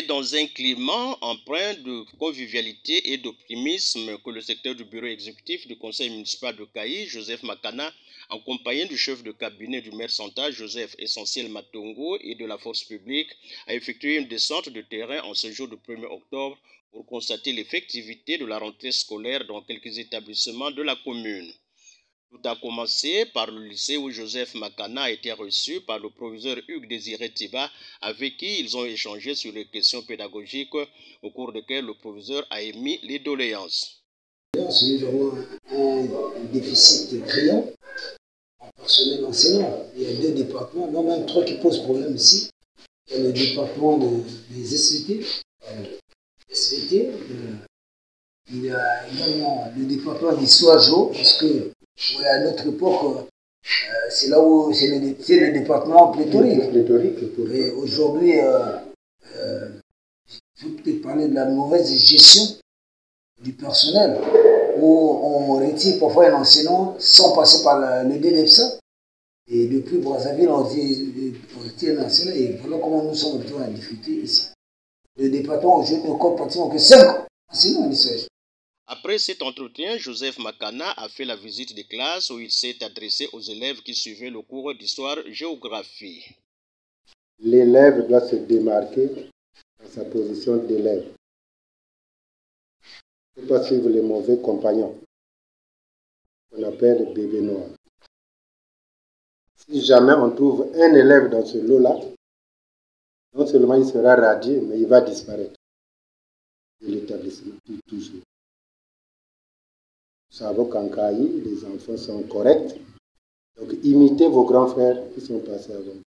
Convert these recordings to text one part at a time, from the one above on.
dans un climat empreint de convivialité et d'optimisme que le secteur du bureau exécutif du conseil municipal de Kayi, Joseph Makana, accompagné du chef de cabinet du maire Santa, Joseph Essentiel Matongo, et de la force publique, a effectué une descente de terrain en ce jour du 1er octobre pour constater l'effectivité de la rentrée scolaire dans quelques établissements de la commune. Tout a commencé par le lycée où Joseph Makana a été reçu par le proviseur Hugues Désiré Tiba, avec qui ils ont échangé sur les questions pédagogiques, au cours desquelles le proviseur a émis les doléances. Nous avons un déficit criant en personnel enseignant. Il y a 2 départements, non même 3 qui posent problème ici. Il y a le département des SVT, il y a également le département d'histoire géo, parce que à notre époque, c'est là où c'est le département pléthorique. Et aujourd'hui, il faut peut-être parler de la mauvaise gestion du personnel, où on retire parfois un enseignant sans passer par le DNEPSA. Et depuis Brazzaville, on retire un enseignant, et voilà comment nous sommes retrouvés en difficulté ici. Le département, aujourd'hui, ne compte pratiquement que 5 enseignants en l'ISOG. Après cet entretien, Joseph Makana a fait la visite des classes où il s'est adressé aux élèves qui suivaient le cours d'histoire-géographie. L'élève doit se démarquer dans sa position d'élève. Il ne faut pas suivre les mauvais compagnons, qu'on appelle les bébés noirs. Si jamais on trouve un élève dans ce lot-là, non seulement il sera radié, mais il va disparaître de l'établissement, toujours. Nous savons qu'en Kayi, les enfants sont corrects. Donc, imitez vos grands frères qui sont passés avant.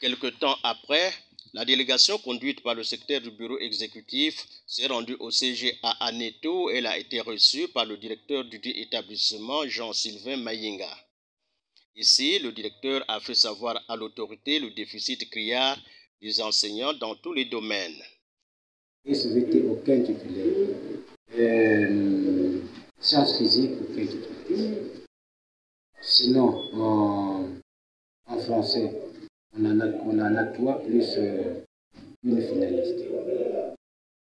Quelque temps après, la délégation conduite par le secrétaire du bureau exécutif s'est rendue au CGA à Neto. Elle a été reçue par le directeur du dit établissement, Jean-Sylvain Mayinga. Ici, le directeur a fait savoir à l'autorité le déficit criard des enseignants dans tous les domaines. SVT, aucun titulaire. Sciences physiques, aucun titulaire. Sinon, en français, on en a 3 plus une finaliste.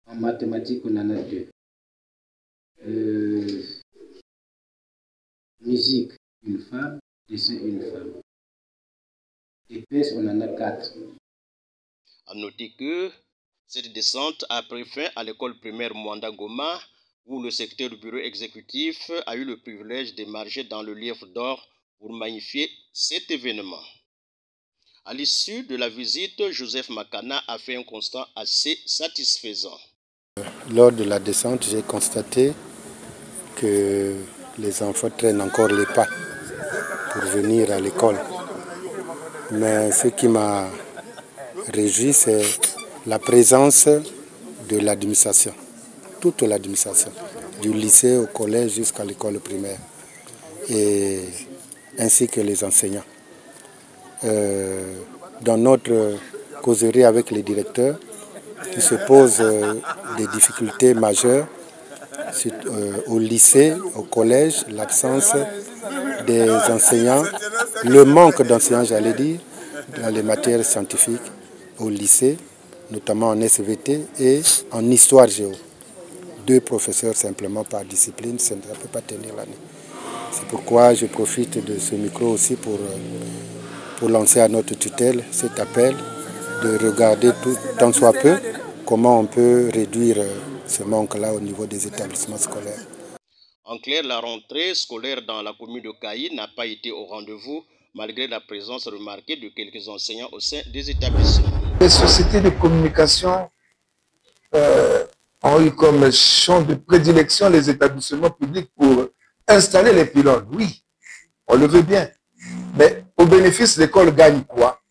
En mathématiques, on en a 2. Musique, une femme. Dessin, une femme. Épaisse, on en a 4. À noter que cette descente a pris fin à l'école primaire Mwanda Goma, où le secrétaire du bureau exécutif a eu le privilège d'émarger dans le livre d'or pour magnifier cet événement. À l'issue de la visite, Joseph Makana a fait un constat assez satisfaisant. Lors de la descente, j'ai constaté que les enfants traînent encore les pas pour venir à l'école. Mais ce qui m'a réjoui, c'est la présence de l'administration, toute l'administration, du lycée au collège jusqu'à l'école primaire, et ainsi que les enseignants. Dans notre causerie avec les directeurs, il se pose des difficultés majeures au lycée, au collège, l'absence des enseignants, le manque d'enseignants, j'allais dire, dans les matières scientifiques au lycée, notamment en SVT et en histoire géo. 2 professeurs simplement par discipline, ça ne peut pas tenir l'année. C'est pourquoi je profite de ce micro aussi pour lancer à notre tutelle cet appel de regarder tout, tant soit peu, comment on peut réduire ce manque-là au niveau des établissements scolaires. En clair, la rentrée scolaire dans la commune de Kayi n'a pas été au rendez-vous, malgré la présence remarquée de quelques enseignants au sein des établissements. Les sociétés de communication ont eu comme champ de prédilection les établissements publics pour installer les pylônes. Oui, on le veut bien. Mais au bénéfice, l'école gagne quoi?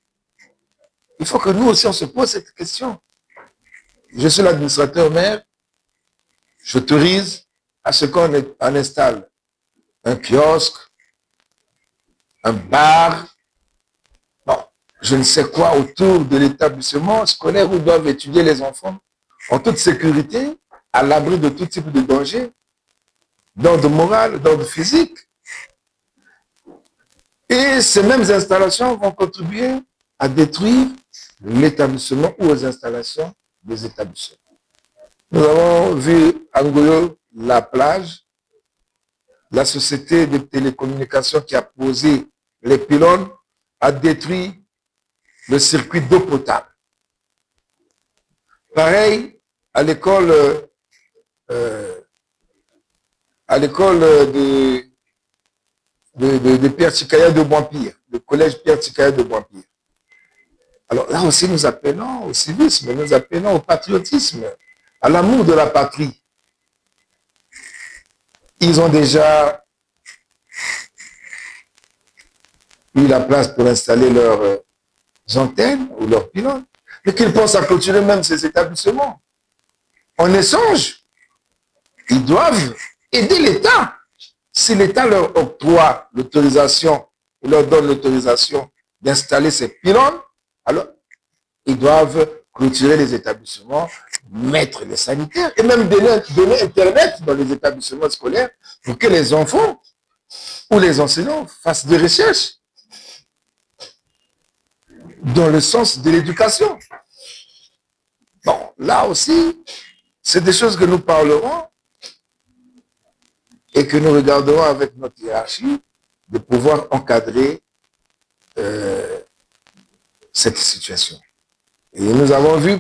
Il faut que nous aussi on se pose cette question. Je suis l'administrateur maire, j'autorise à ce qu'on installe un kiosque, un bar, bon, je ne sais quoi autour de l'établissement scolaire où doivent étudier les enfants en toute sécurité, à l'abri de tout type de danger, d'ordre moral, d'ordre physique. Et ces mêmes installations vont contribuer à détruire l'établissement ou aux installations des établissements. Nous avons vu à Ngoyo la plage, la société de télécommunications qui a posé les pylônes a détruit le circuit d'eau potable. Pareil, à l'école de Pierre Tchikaya de Boampire, le collège Pierre Tchikaya de Boampire. Alors là aussi, nous appelons au civisme, nous appelons au patriotisme, à l'amour de la patrie. Ils ont déjà eu la place pour installer leurs antennes ou leurs pylônes, mais qu'ils pensent à clôturer même ces établissements. En échange, ils doivent aider l'État. Si l'État leur octroie l'autorisation, ou leur donne l'autorisation d'installer ces pylônes, alors ils doivent clôturer les établissements, mettre les sanitaires et même donner Internet dans les établissements scolaires pour que les enfants ou les enseignants fassent des recherches dans le sens de l'éducation. Bon, là aussi, c'est des choses que nous parlerons et que nous regarderons avec notre hiérarchie de pouvoir encadrer cette situation. Et nous avons vu,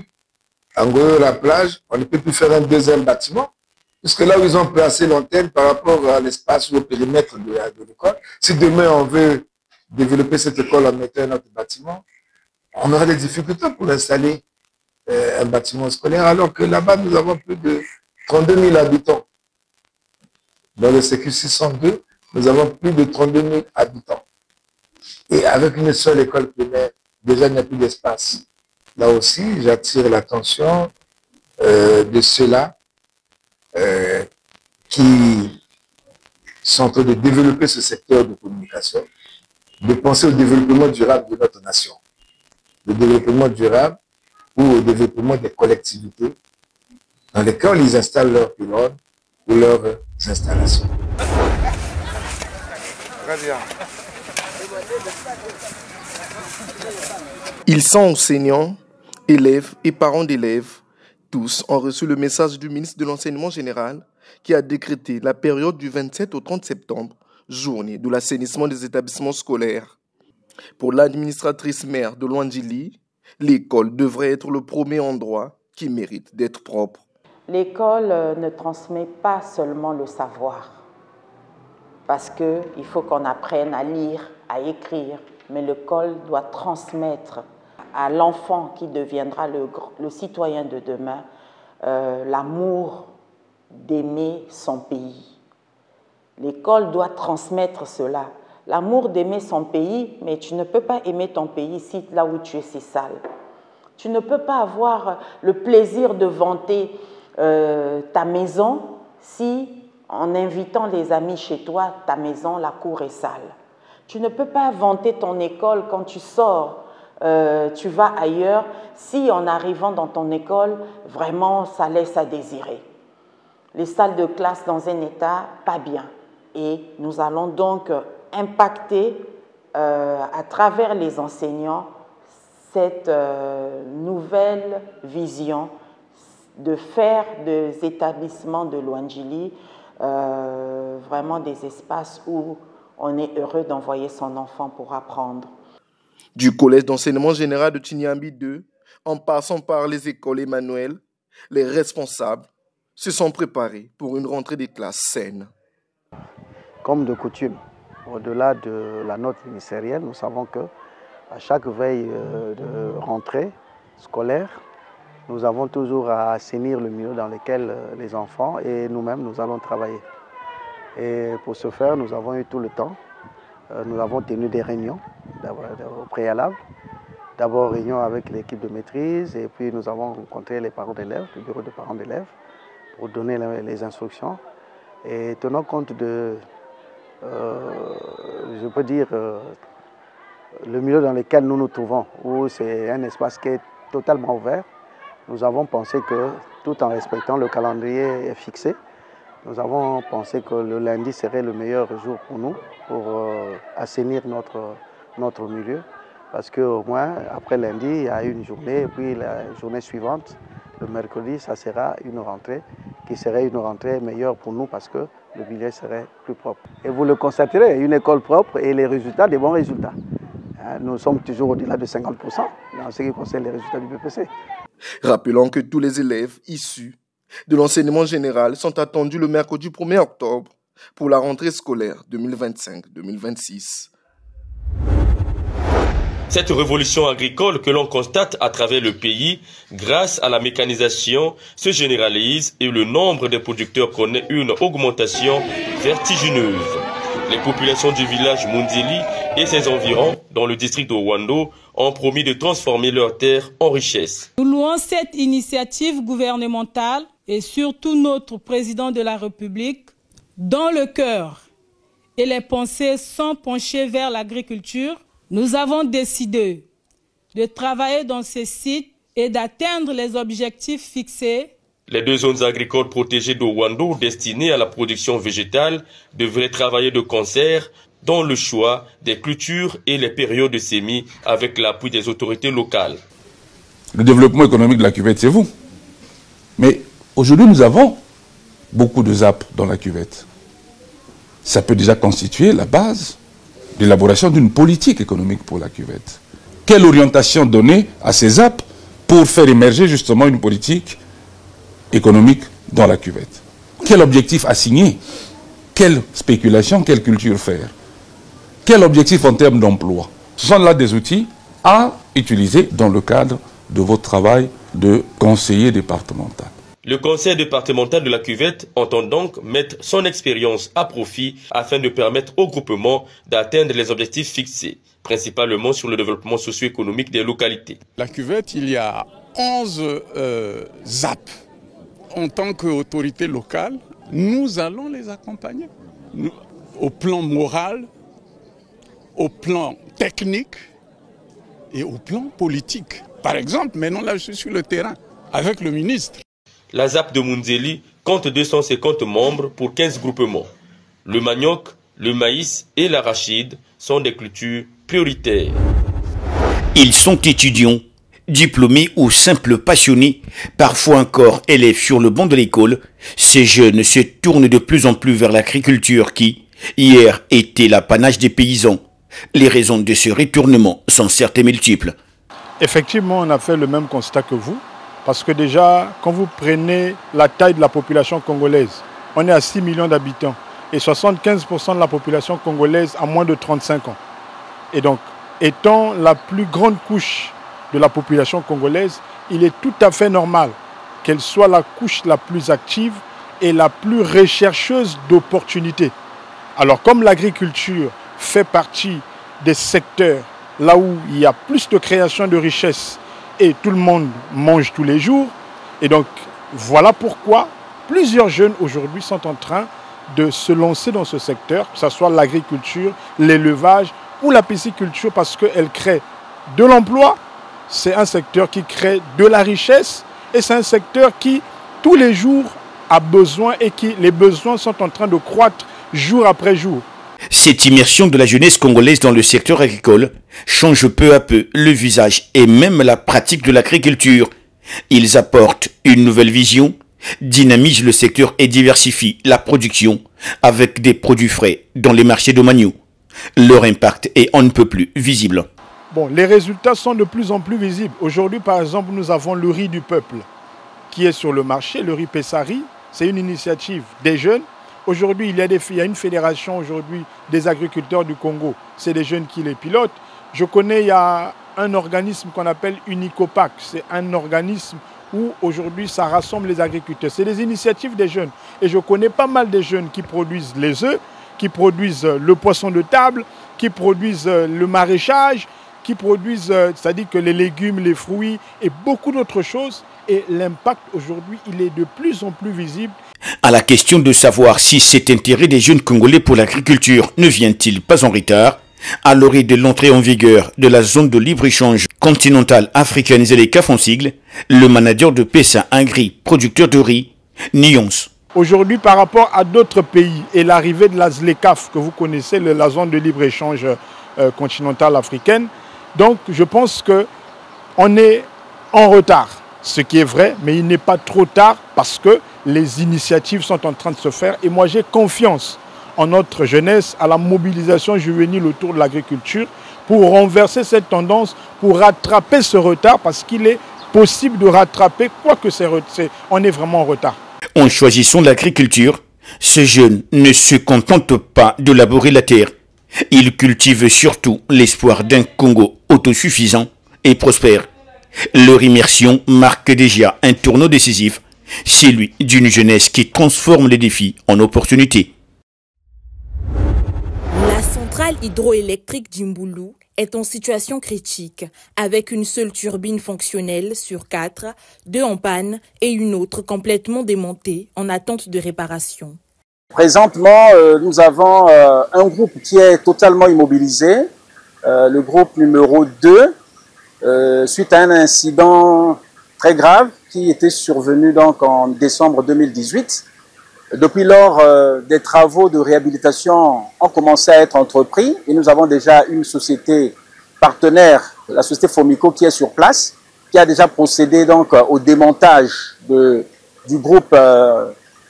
en Ngoyo, la plage, on ne peut plus faire un deuxième bâtiment, puisque là où ils ont placé l'antenne par rapport à l'espace ou au périmètre de l'école, si demain on veut développer cette école en mettant un autre bâtiment, on aura des difficultés pour installer un bâtiment scolaire, alors que là-bas, nous avons plus de 32 000 habitants. Dans le CQ 602, nous avons plus de 32 000 habitants. Et avec une seule école primaire, déjà, il n'y a plus d'espace. Là aussi, j'attire l'attention de ceux-là qui sont en train de développer ce secteur de communication, de penser au développement durable de notre nation. Le développement durable ou au développement des collectivités dans lesquelles ils installent leurs pylônes ou leurs installations. Très bien. Ils sont enseignants, élèves et parents d'élèves. Tous ont reçu le message du ministre de l'Enseignement général qui a décrété la période du 27 au 30 septembre, journée de l'assainissement des établissements scolaires. Pour l'administratrice maire de Lwandjili, l'école devrait être le premier endroit qui mérite d'être propre. L'école ne transmet pas seulement le savoir, parce qu'il faut qu'on apprenne à lire, à écrire, mais l'école doit transmettre à l'enfant qui deviendra le citoyen de demain l'amour d'aimer son pays. L'école doit transmettre cela. L'amour d'aimer son pays, mais tu ne peux pas aimer ton pays si là où tu es, c'est sale. Tu ne peux pas avoir le plaisir de vanter ta maison si, en invitant les amis chez toi, ta maison, la cour est sale. Tu ne peux pas vanter ton école quand tu sors, tu vas ailleurs, si en arrivant dans ton école, vraiment, ça laisse à désirer. Les salles de classe dans un état pas bien. Et nous allons donc impacter à travers les enseignants cette nouvelle vision de faire des établissements de Lwandjili vraiment des espaces où on est heureux d'envoyer son enfant pour apprendre. Du collège d'enseignement général de Chinyambi 2, en passant par les écoles Emmanuel, les responsables se sont préparés pour une rentrée des classes saine. Comme de coutume, au-delà de la note ministérielle, nous savons que à chaque veille de rentrée scolaire, nous avons toujours à assainir le milieu dans lequel les enfants et nous-mêmes, nous allons travailler. Et pour ce faire, nous avons eu tout le temps. Nous avons tenu des réunions au préalable. D'abord, réunion avec l'équipe de maîtrise et puis nous avons rencontré les parents d'élèves, le bureau de parents d'élèves, pour donner les instructions. Et tenant compte de, je peux dire, le milieu dans lequel nous nous trouvons, où c'est un espace qui est totalement ouvert, nous avons pensé que, tout en respectant le calendrier fixé, nous avons pensé que le lundi serait le meilleur jour pour nous, pour assainir notre milieu. Parce qu'au moins, après lundi, il y a une journée, et puis la journée suivante, le mercredi, ça sera une rentrée qui serait une rentrée meilleure pour nous parce que le bilan serait plus propre. Et vous le constaterez, une école propre et les résultats, des bons résultats. Nous sommes toujours au-delà de 50% en ce qui concerne les résultats du BPC. Rappelons que tous les élèves issus de l'enseignement général sont attendus le mercredi 1er octobre pour la rentrée scolaire 2025-2026. Cette révolution agricole que l'on constate à travers le pays, grâce à la mécanisation, se généralise et le nombre de producteurs connaît une augmentation vertigineuse. Les populations du village Munzili et ses environs, dans le district de Ouando, ont promis de transformer leurs terres en richesse. Nous louons cette initiative gouvernementale et surtout notre président de la République, dont le cœur et les pensées sont penchés vers l'agriculture. Nous avons décidé de travailler dans ces sites et d'atteindre les objectifs fixés. Les deux zones agricoles protégées de Ouando destinées à la production végétale devraient travailler de concert dans le choix des cultures et les périodes de semis avec l'appui des autorités locales. Le développement économique de la cuvette, c'est vous. Mais aujourd'hui, nous avons beaucoup de ZAP dans la cuvette. Ça peut déjà constituer la base d'élaboration d'une politique économique pour la cuvette. Quelle orientation donner à ces ZAP pour faire émerger justement une politique économique dans la cuvette? Quel objectif assigner? Quelle spéculation, quelle culture faire? Quel objectif en termes d'emploi? Ce sont là des outils à utiliser dans le cadre de votre travail de conseiller départemental. Le conseil départemental de la cuvette entend donc mettre son expérience à profit afin de permettre au groupement d'atteindre les objectifs fixés, principalement sur le développement socio-économique des localités. La cuvette, il y a 11 ZAP. En tant qu'autorité locale, nous allons les accompagner au plan moral, au plan technique et au plan politique. Par exemple, maintenant là je suis sur le terrain avec le ministre. La ZAP de Munzili compte 250 membres pour 15 groupements. Le manioc, le maïs et l'arachide sont des cultures prioritaires. Ils sont étudiants, diplômés ou simples passionnés, parfois encore élèves sur le banc de l'école. Ces jeunes se tournent de plus en plus vers l'agriculture qui, hier, était l'apanage des paysans. Les raisons de ce retournement sont certes multiples. Effectivement, on a fait le même constat que vous. Parce que déjà, quand vous prenez la taille de la population congolaise, on est à 6 millions d'habitants et 75% de la population congolaise a moins de 35 ans. Et donc, étant la plus grande couche de la population congolaise, il est tout à fait normal qu'elle soit la couche la plus active et la plus rechercheuse d'opportunités. Alors, comme l'agriculture fait partie des secteurs là où il y a plus de création de richesses, et tout le monde mange tous les jours. Et donc, voilà pourquoi plusieurs jeunes aujourd'hui sont en train de se lancer dans ce secteur, que ce soit l'agriculture, l'élevage ou la pisciculture, parce qu'elle crée de l'emploi. C'est un secteur qui crée de la richesse et c'est un secteur qui, tous les jours, a besoin et qui, les besoins sont en train de croître jour après jour. Cette immersion de la jeunesse congolaise dans le secteur agricole change peu à peu le visage et même la pratique de l'agriculture. Ils apportent une nouvelle vision, dynamisent le secteur et diversifient la production avec des produits frais dans les marchés domaniaux. Leur impact est on ne peut plus visible. Bon, les résultats sont de plus en plus visibles. Aujourd'hui, par exemple, nous avons le riz du peuple qui est sur le marché, le riz Pessari. C'est une initiative des jeunes. Aujourd'hui, il y a une fédération aujourd'hui des agriculteurs du Congo. C'est des jeunes qui les pilotent. Je connais, il y a un organisme qu'on appelle Unicopac. C'est un organisme où aujourd'hui ça rassemble les agriculteurs. C'est des initiatives des jeunes. Et je connais pas mal de jeunes qui produisent les œufs, qui produisent le poisson de table, qui produisent le maraîchage, qui produisent, c'est-à-dire que les légumes, les fruits et beaucoup d'autres choses. Et l'impact aujourd'hui, il est de plus en plus visible. À la question de savoir si cet intérêt des jeunes Congolais pour l'agriculture ne vient-il pas en retard, à l'orée de l'entrée en vigueur de la zone de libre-échange continentale africanisée des CAF en sigle, le manager de Pessa Ingri, producteur de riz, nuance. Aujourd'hui, par rapport à d'autres pays et l'arrivée de la ZLECAF, que vous connaissez, la zone de libre-échange continentale africaine, donc je pense qu'on est en retard. ce qui est vrai, mais il n'est pas trop tard parce que les initiatives sont en train de se faire. Et moi, j'ai confiance en notre jeunesse, à la mobilisation juvénile autour de l'agriculture pour renverser cette tendance, pour rattraper ce retard, parce qu'il est possible de rattraper, quoique on est vraiment en retard. En choisissant l'agriculture, ce jeune ne se contente pas de labourer la terre. Il cultive surtout l'espoir d'un Congo autosuffisant et prospère. Leur immersion marque déjà un tournant décisif, celui d'une jeunesse qui transforme les défis en opportunités. La centrale hydroélectrique d'Imboulou est en situation critique, avec une seule turbine fonctionnelle sur 4, 2 en panne et une autre complètement démontée en attente de réparation. Présentement, nous avons un groupe qui est totalement immobilisé, le groupe numéro 2, suite à un incident très grave qui était survenu donc en décembre 2018. Depuis lors, des travaux de réhabilitation ont commencé à être entrepris et nous avons déjà une société partenaire, la société Fomico, qui est sur place, qui a déjà procédé donc au démontage du groupe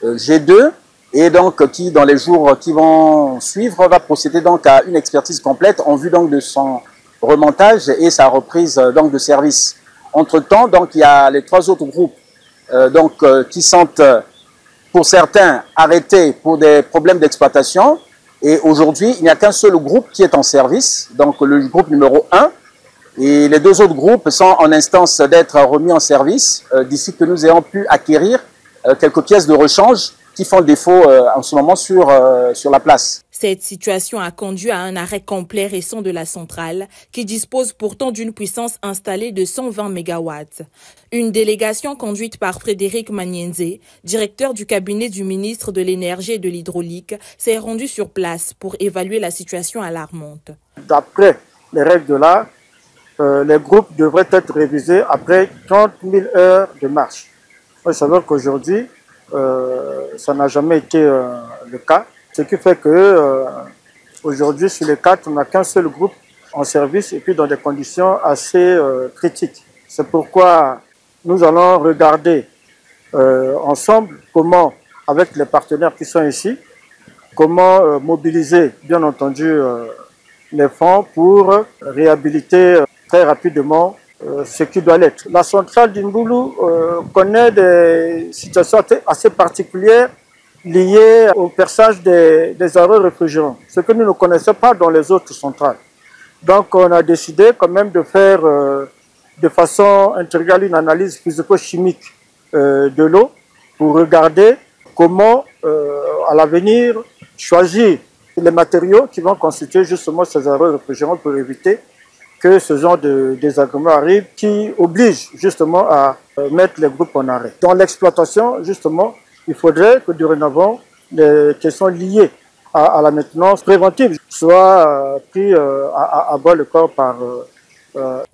G2 et donc qui, dans les jours qui vont suivre, va procéder donc à une expertise complète en vue donc de son remontage et sa reprise donc de service. Entre-temps, donc il y a les 3 autres groupes qui sont pour certains arrêtés pour des problèmes d'exploitation. Et aujourd'hui, il n'y a qu'un seul groupe qui est en service, donc le groupe numéro 1. Et les 2 autres groupes sont en instance d'être remis en service d'ici que nous ayons pu acquérir quelques pièces de rechange qui font défaut en ce moment sur la place. Cette situation a conduit à un arrêt complet récent de la centrale, qui dispose pourtant d'une puissance installée de 120 MW. Une délégation conduite par Frédéric Manienze, directeur du cabinet du ministre de l'Énergie et de l'Hydraulique, s'est rendue sur place pour évaluer la situation alarmante. D'après les règles de l'art, les groupes devraient être révisés après 30 000 heures de marche. Il faut savoir qu'aujourd'hui, ça n'a jamais été le cas. Ce qui fait que aujourd'hui, sur les 4, on n'a qu'un seul groupe en service et puis dans des conditions assez critiques. C'est pourquoi nous allons regarder ensemble comment, avec les partenaires qui sont ici, comment mobiliser, bien entendu, les fonds pour réhabiliter très rapidement ce qui doit l'être. La centrale d'Imboulou connaît des situations assez particulières liées au perçage des arrêts réfrigérants, ce que nous ne connaissons pas dans les autres centrales. Donc on a décidé quand même de faire de façon intégrale une analyse physico-chimique de l'eau pour regarder comment à l'avenir choisir les matériaux qui vont constituer justement ces arrêts réfrigérants pour éviter que ce genre de désagréments arrive qui oblige justement à mettre les groupes en arrêt. Dans l'exploitation, justement, il faudrait que dorénavant, les questions liées à la maintenance préventive soient prises à bas le corps par...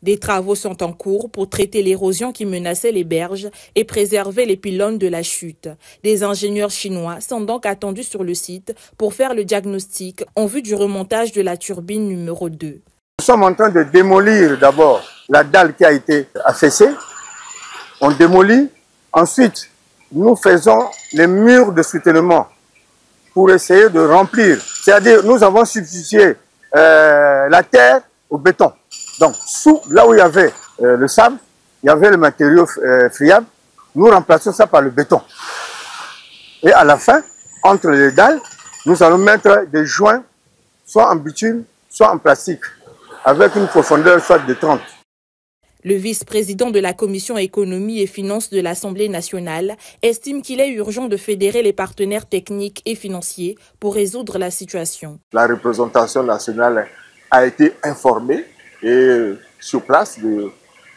Des travaux sont en cours pour traiter l'érosion qui menaçait les berges et préserver les pylônes de la chute. Des ingénieurs chinois sont donc attendus sur le site pour faire le diagnostic en vue du remontage de la turbine numéro 2. Nous sommes en train de démolir d'abord la dalle qui a été affaissée. On démolit. Ensuite, nous faisons les murs de soutènement pour essayer de remplir. C'est-à-dire, nous avons substitué la terre au béton. Donc, là où il y avait le sable, il y avait le matériau friable. Nous remplaçons ça par le béton. Et à la fin, entre les dalles, nous allons mettre des joints, soit en bitume, soit en plastique, avec une profondeur soit de 30. Le vice-président de la Commission économie et finances de l'Assemblée nationale estime qu'il est urgent de fédérer les partenaires techniques et financiers pour résoudre la situation. La représentation nationale a été informée et sur place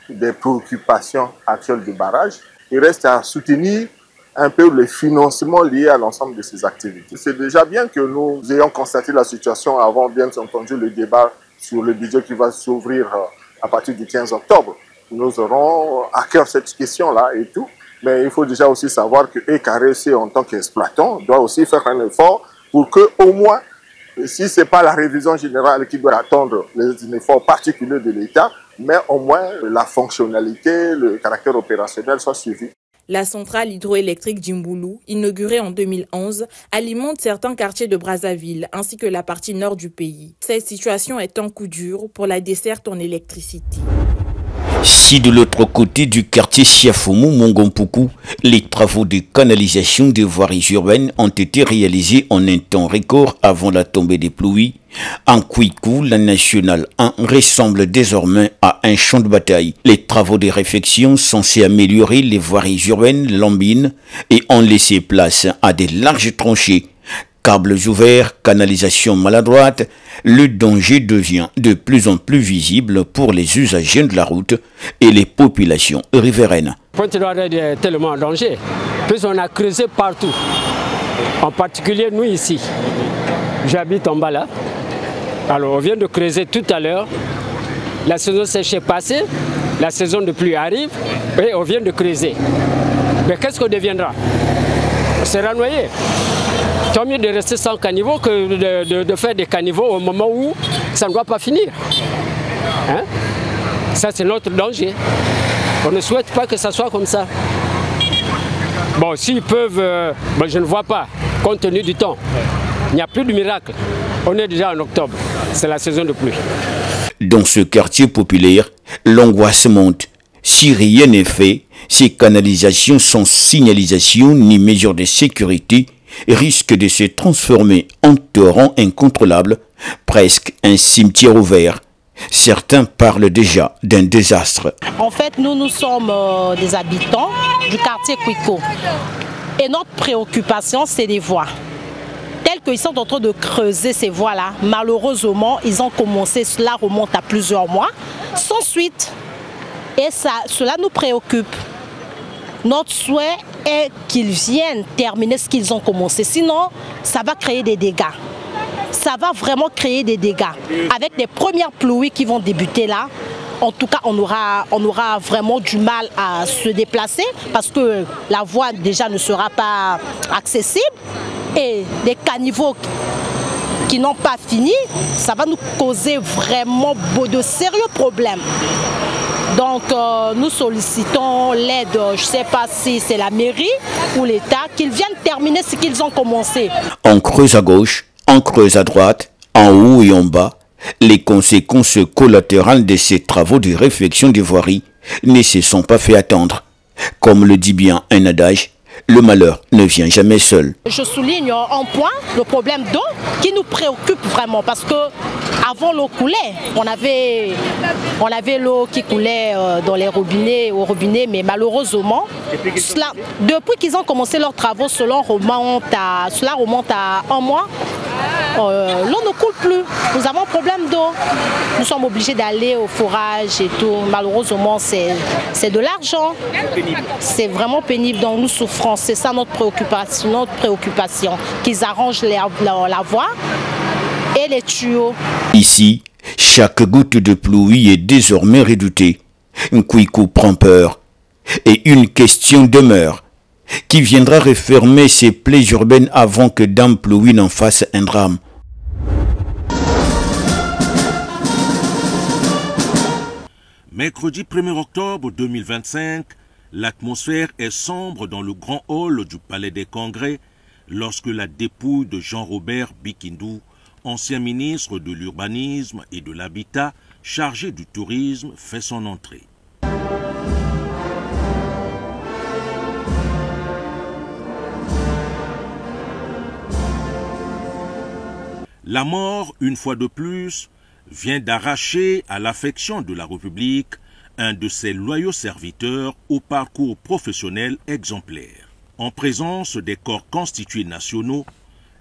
des préoccupations actuelles du barrage. Il reste à soutenir un peu le financement lié à l'ensemble de ces activités. C'est déjà bien que nous ayons constaté la situation avant, bien entendu, le débat sur le budget qui va s'ouvrir à partir du 15 octobre. Nous aurons à cœur cette question-là et tout, mais il faut déjà aussi savoir que ECAREC, en tant qu'exploitant, doit aussi faire un effort pour que, au moins, si ce n'est pas la révision générale qui doit attendre les efforts particuliers de l'État, mais au moins la fonctionnalité, le caractère opérationnel soit suivi. La centrale hydroélectrique d'Imboulou, inaugurée en 2011, alimente certains quartiers de Brazzaville ainsi que la partie nord du pays. Cette situation est un coup dur pour la desserte en électricité. Si de l'autre côté du quartier Siafoumou, Mongompuku, les travaux de canalisation des voiries urbaines ont été réalisés en un temps record avant la tombée des pluies, en Kouikou, la nationale 1 ressemble désormais à un champ de bataille. Les travaux de réfection censés améliorer les voiries urbaines lambines et ont laissé place à des larges tranchées. Câbles ouverts, canalisation maladroite, le danger devient de plus en plus visible pour les usagers de la route et les populations riveraines. Pointe-Noire est tellement en danger, puisqu'on a creusé partout. En particulier nous ici. J'habite en bas là. Alors on vient de creuser tout à l'heure. La saison sèche est passée, la saison de pluie arrive et on vient de creuser. Mais qu'est-ce qu'on deviendra? On sera noyé. Tant mieux de rester sans caniveau que de faire des caniveaux au moment où ça ne doit pas finir. Hein? Ça, c'est notre danger. On ne souhaite pas que ça soit comme ça. Bon, s'ils peuvent, je ne vois pas, compte tenu du temps. Il n'y a plus de miracle. On est déjà en octobre. C'est la saison de pluie. Dans ce quartier populaire, l'angoisse monte. Si rien n'est fait, ces canalisations sans signalisation ni mesures de sécurité risquent de se transformer en torrent incontrôlable, presque un cimetière ouvert. Certains parlent déjà d'un désastre. En fait, nous sommes des habitants du quartier Kouikou. Et notre préoccupation, c'est les voies. Tels qu'ils sont en train de creuser ces voies-là, malheureusement, ils ont commencé, cela remonte à plusieurs mois, sans suite. Et cela nous préoccupe. Notre souhait est qu'ils viennent terminer ce qu'ils ont commencé. Sinon, ça va créer des dégâts. Ça va vraiment créer des dégâts. Avec les premières pluies qui vont débuter là, en tout cas, on aura vraiment du mal à se déplacer parce que la voie déjà ne sera pas accessible. Et les caniveaux qui n'ont pas fini, ça va nous causer vraiment de sérieux problèmes. Donc nous sollicitons l'aide, je ne sais pas si c'est la mairie ou l'État, qu'ils viennent terminer ce qu'ils ont commencé. On creuse à gauche, on creuse à droite, en haut et en bas. Les conséquences collatérales de ces travaux de réfection des voiries ne se sont pas fait attendre. Comme le dit bien un adage, le malheur ne vient jamais seul. Je souligne un point, le problème d'eau qui nous préoccupe vraiment parce que avant l'eau coulait, on avait l'eau qui coulait dans les robinets, au robinet, mais malheureusement, depuis qu'ils ont commencé leurs travaux, cela remonte à un mois. L'eau ne coule plus, nous avons un problème d'eau. Nous sommes obligés d'aller au forage et tout. Malheureusement, c'est de l'argent. C'est vraiment pénible, donc nous souffrons. C'est ça notre préoccupation, qu'ils arrangent la voie et les tuyaux. Ici, chaque goutte de pluie est désormais redoutée. Kouikou prend peur. Et une question demeure. Qui viendra refermer ces plaies urbaines avant que Dame Pluie n'en fasse un drame? Mercredi 1er octobre 2025, l'atmosphère est sombre dans le grand hall du Palais des Congrès lorsque la dépouille de Jean-Robert Bikindou, ancien ministre de l'Urbanisme et de l'Habitat chargé du tourisme, fait son entrée. La mort, une fois de plus, vient d'arracher à l'affection de la République un de ses loyaux serviteurs au parcours professionnel exemplaire. En présence des corps constitués nationaux,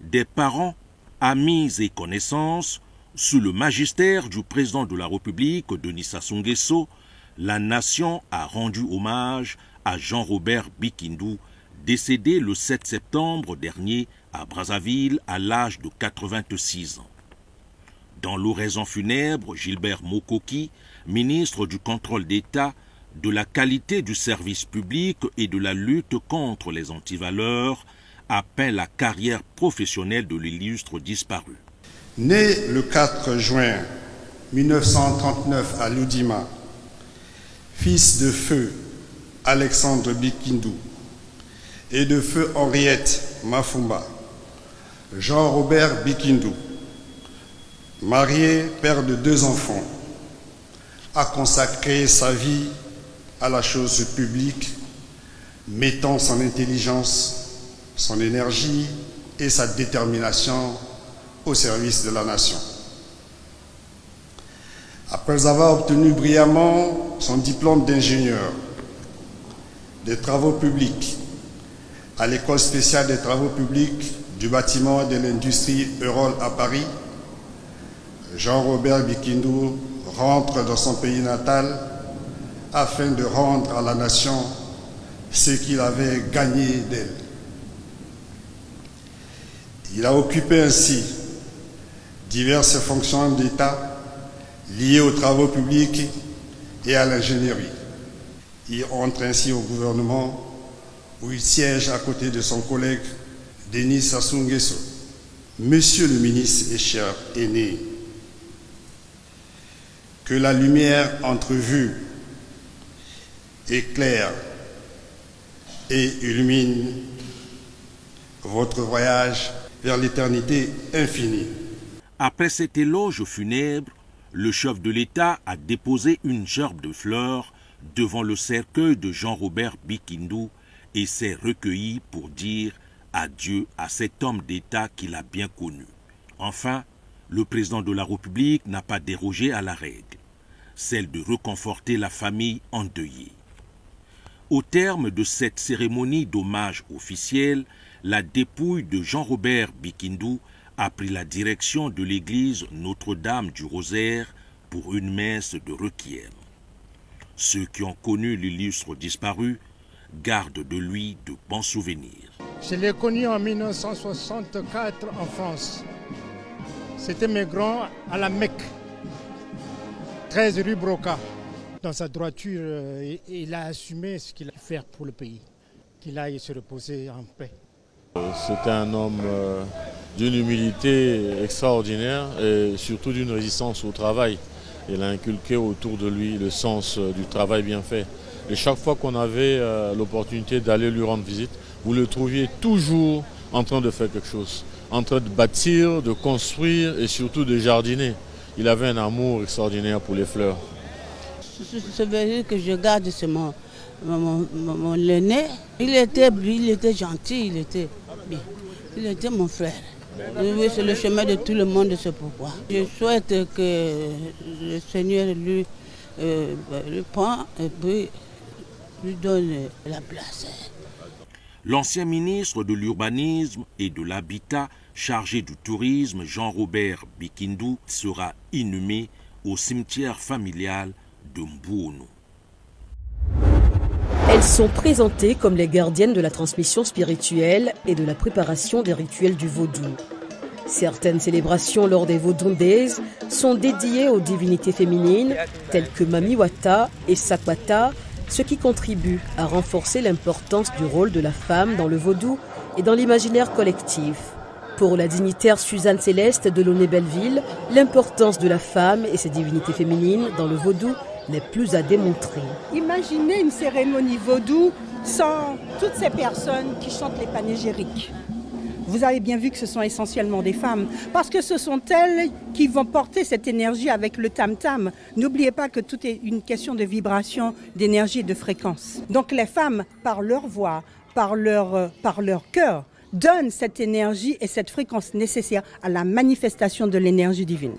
des parents, amis et connaissances, sous le magistère du président de la République, Denis Sassou Nguesso, la nation a rendu hommage à Jean-Robert Bikindou, décédé le 7 septembre dernier à Brazzaville à l'âge de 86 ans. Dans l'oraison funèbre, Gilbert Mokoki, ministre du contrôle d'État, de la qualité du service public et de la lutte contre les antivaleurs, a peint la carrière professionnelle de l'illustre disparu. Né le 4 juin 1939 à Loudima, fils de feu Alexandre Bikindou et de feu Henriette Mafumba, Jean-Robert Bikindou, marié, père de 2 enfants, a consacré sa vie à la chose publique, mettant son intelligence, son énergie et sa détermination au service de la nation. Après avoir obtenu brillamment son diplôme d'ingénieur des travaux publics à l'École spéciale des travaux publics du bâtiment et de l'industrie Eurol à Paris, Jean-Robert Bikindou rentre dans son pays natal afin de rendre à la nation ce qu'il avait gagné d'elle. Il a occupé ainsi diverses fonctions d'État liées aux travaux publics et à l'ingénierie. Il entre ainsi au gouvernement où il siège à côté de son collègue Denis Sassou Nguesso. Monsieur le ministre et cher aîné, que la lumière entrevue éclaire et illumine votre voyage vers l'éternité infinie. Après cet éloge funèbre, le chef de l'État a déposé une gerbe de fleurs devant le cercueil de Jean-Robert Bikindou et s'est recueilli pour dire adieu à cet homme d'État qu'il a bien connu. Enfin, le président de la République n'a pas dérogé à la règle, celle de réconforter la famille endeuillée. Au terme de cette cérémonie d'hommage officiel, la dépouille de Jean-Robert Bikindou a pris la direction de l'église Notre-Dame du Rosaire pour une messe de requiem. Ceux qui ont connu l'illustre disparu gardent de lui de bons souvenirs. Je l'ai connu en 1964 en France. C'était mes grands à la Mecque, 13 rue Broca. Dans sa droiture, il a assumé ce qu'il a fait pour le pays, qu'il aille se reposer en paix. C'était un homme d'une humilité extraordinaire et surtout d'une résistance au travail. Il a inculqué autour de lui le sens du travail bien fait. Et chaque fois qu'on avait l'opportunité d'aller lui rendre visite, vous le trouviez toujours en train de faire quelque chose, en train de bâtir, de construire et surtout de jardiner. Il avait un amour extraordinaire pour les fleurs. Ce souvenir que je garde, c'est mon l'aîné. Il était gentil, il était bien. Il était mon frère. Oui, c'est le chemin de tout le monde, c'est pourquoi. Je souhaite que le Seigneur lui prend et puis lui donne la place. L'ancien ministre de l'Urbanisme et de l'Habitat chargé du tourisme, Jean-Robert Bikindou, sera inhumé au cimetière familial de Mbouono. Elles sont présentées comme les gardiennes de la transmission spirituelle et de la préparation des rituels du vaudou. Certaines célébrations lors des Vaudou Days sont dédiées aux divinités féminines telles que Mamiwata et Sakwata, ce qui contribue à renforcer l'importance du rôle de la femme dans le vaudou et dans l'imaginaire collectif. Pour la dignitaire Suzanne Céleste de Launay-Belleville, l'importance de la femme et ses divinités féminines dans le vaudou n'est plus à démontrer. Imaginez une cérémonie vaudou sans toutes ces personnes qui chantent les panégyriques. Vous avez bien vu que ce sont essentiellement des femmes, parce que ce sont elles qui vont porter cette énergie avec le tam-tam. N'oubliez pas que tout est une question de vibration, d'énergie et de fréquence. Donc les femmes, par leur voix, par leur cœur, donnent cette énergie et cette fréquence nécessaire à la manifestation de l'énergie divine.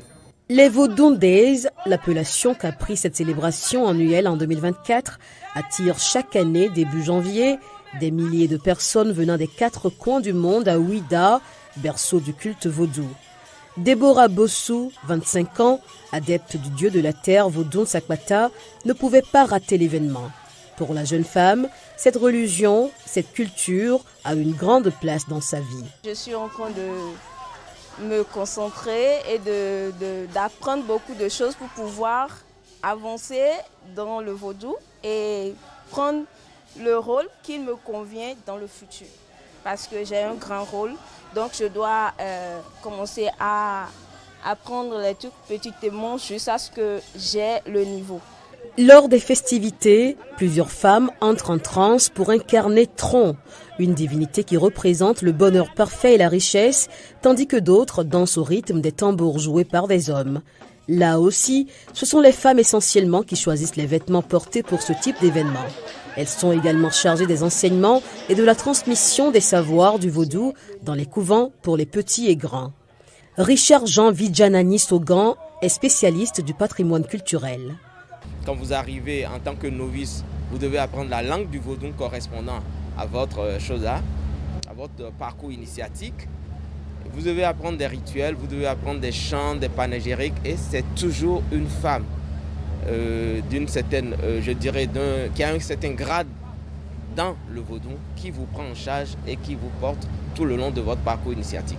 Les Vaudou Days, l'appellation qu'a pris cette célébration annuelle en 2024, attire chaque année, début janvier, des milliers de personnes venant des 4 coins du monde à Ouida, berceau du culte vaudou. Déborah Bossou, 25 ans, adepte du dieu de la terre Vaudou Sakwata, ne pouvait pas rater l'événement. Pour la jeune femme, cette religion, cette culture a une grande place dans sa vie. Je suis en train de me concentrer et d'apprendre beaucoup de choses pour pouvoir avancer dans le vaudou et prendre le rôle qui me convient dans le futur. Parce que j'ai un grand rôle, donc je dois commencer à apprendre les trucs petitement jusqu'à ce que j'ai le niveau. Lors des festivités, plusieurs femmes entrent en transe pour incarner Tron, une divinité qui représente le bonheur parfait et la richesse, tandis que d'autres dansent au rythme des tambours joués par des hommes. Là aussi, ce sont les femmes essentiellement qui choisissent les vêtements portés pour ce type d'événement. Elles sont également chargées des enseignements et de la transmission des savoirs du vaudou dans les couvents pour les petits et grands. Richard Jean Vidjanani Sogan est spécialiste du patrimoine culturel. Quand vous arrivez en tant que novice, vous devez apprendre la langue du vaudou correspondant à votre chosa, à votre parcours initiatique. Vous devez apprendre des rituels, vous devez apprendre des chants, des panégyriques, et c'est toujours une femme d'une certaine, je dirais, qui a un certain grade dans le vaudou qui vous prend en charge et qui vous porte tout le long de votre parcours initiatique.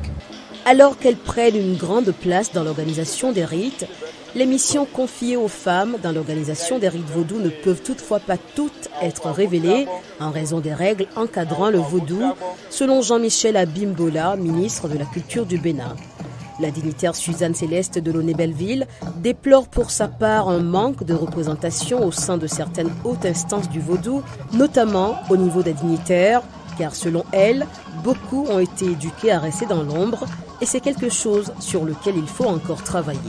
Alors qu'elles prennent une grande place dans l'organisation des rites, les missions confiées aux femmes dans l'organisation des rites vaudous ne peuvent toutefois pas toutes être révélées en raison des règles encadrant le vaudou, selon Jean-Michel Abimbola, ministre de la Culture du Bénin. La dignitaire Suzanne Céleste de Launay-Belleville déplore pour sa part un manque de représentation au sein de certaines hautes instances du vaudou, notamment au niveau des dignitaires, car selon elle, beaucoup ont été éduqués à rester dans l'ombre et c'est quelque chose sur lequel il faut encore travailler.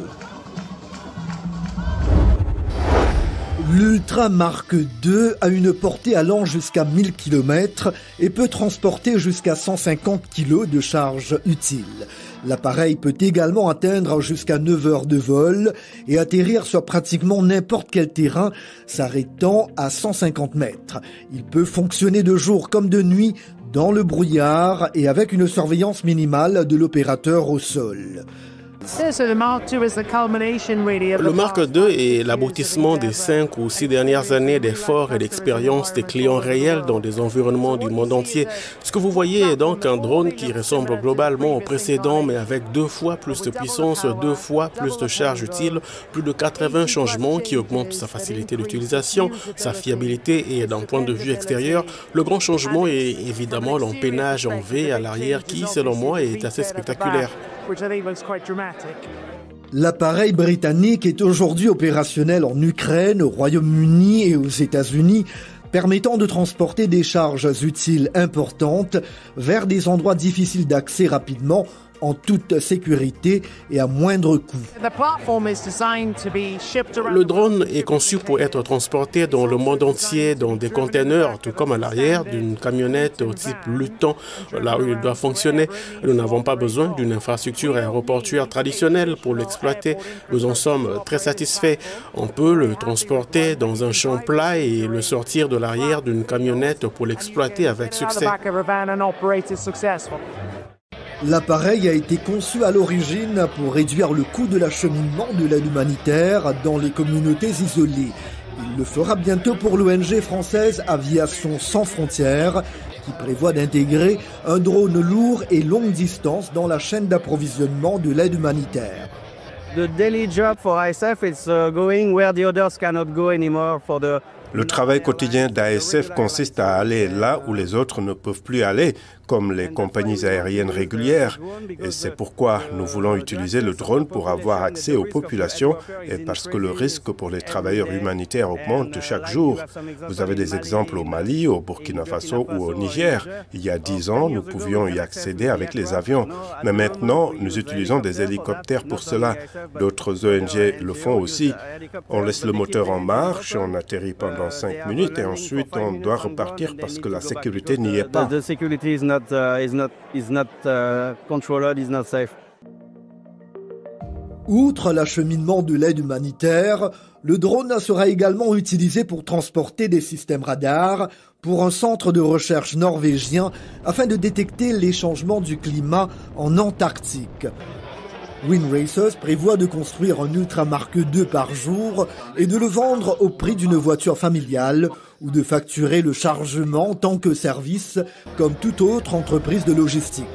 L'Ultra Mark II a une portée allant jusqu'à 1000 km et peut transporter jusqu'à 150 kg de charge utile. L'appareil peut également atteindre jusqu'à 9 heures de vol et atterrir sur pratiquement n'importe quel terrain, s'arrêtant à 150 mètres. Il peut fonctionner de jour comme de nuit, dans le brouillard et avec une surveillance minimale de l'opérateur au sol. Le Mark II est l'aboutissement des 5 ou 6 dernières années d'efforts et d'expériences des clients réels dans des environnements du monde entier. Ce que vous voyez est donc un drone qui ressemble globalement au précédent, mais avec 2 fois plus de puissance, 2 fois plus de charge utile, plus de 80 changements qui augmentent sa facilité d'utilisation, sa fiabilité et d'un point de vue extérieur. Le grand changement est évidemment l'empennage en V à l'arrière qui, selon moi, est assez spectaculaire. L'appareil britannique est aujourd'hui opérationnel en Ukraine, au Royaume-Uni et aux États-Unis, permettant de transporter des charges utiles importantes vers des endroits difficiles d'accès rapidement, en toute sécurité et à moindre coût. Le drone est conçu pour être transporté dans le monde entier dans des containers, tout comme à l'arrière d'une camionnette au type Luton, là où il doit fonctionner. Nous n'avons pas besoin d'une infrastructure aéroportuaire traditionnelle pour l'exploiter. Nous en sommes très satisfaits. On peut le transporter dans un champ plat et le sortir de l'arrière d'une camionnette pour l'exploiter avec succès. L'appareil a été conçu à l'origine pour réduire le coût de l'acheminement de l'aide humanitaire dans les communautés isolées. Il le fera bientôt pour l'ONG française Aviation Sans Frontières, qui prévoit d'intégrer un drone lourd et longue distance dans la chaîne d'approvisionnement de l'aide humanitaire. The daily job for ASF is going where the others cannot go anymore for the Le travail quotidien d'ASF consiste à aller là où les autres ne peuvent plus aller, comme les compagnies aériennes régulières. Et c'est pourquoi nous voulons utiliser le drone pour avoir accès aux populations et parce que le risque pour les travailleurs humanitaires augmente chaque jour. Vous avez des exemples au Mali, au Burkina Faso ou au Niger. Il y a 10 ans, nous pouvions y accéder avec les avions. Mais maintenant, nous utilisons des hélicoptères pour cela. D'autres ONG le font aussi. On laisse le moteur en marche, on atterrit pendant 5 minutes et ensuite on doit repartir parce que la sécurité n'y est pas. Outre l'acheminement de l'aide humanitaire, le drone sera également utilisé pour transporter des systèmes radars pour un centre de recherche norvégien afin de détecter les changements du climat en Antarctique. Wind Racers prévoit de construire un Ultra Mark II par jour et de le vendre au prix d'une voiture familiale ou de facturer le chargement en tant que service comme toute autre entreprise de logistique.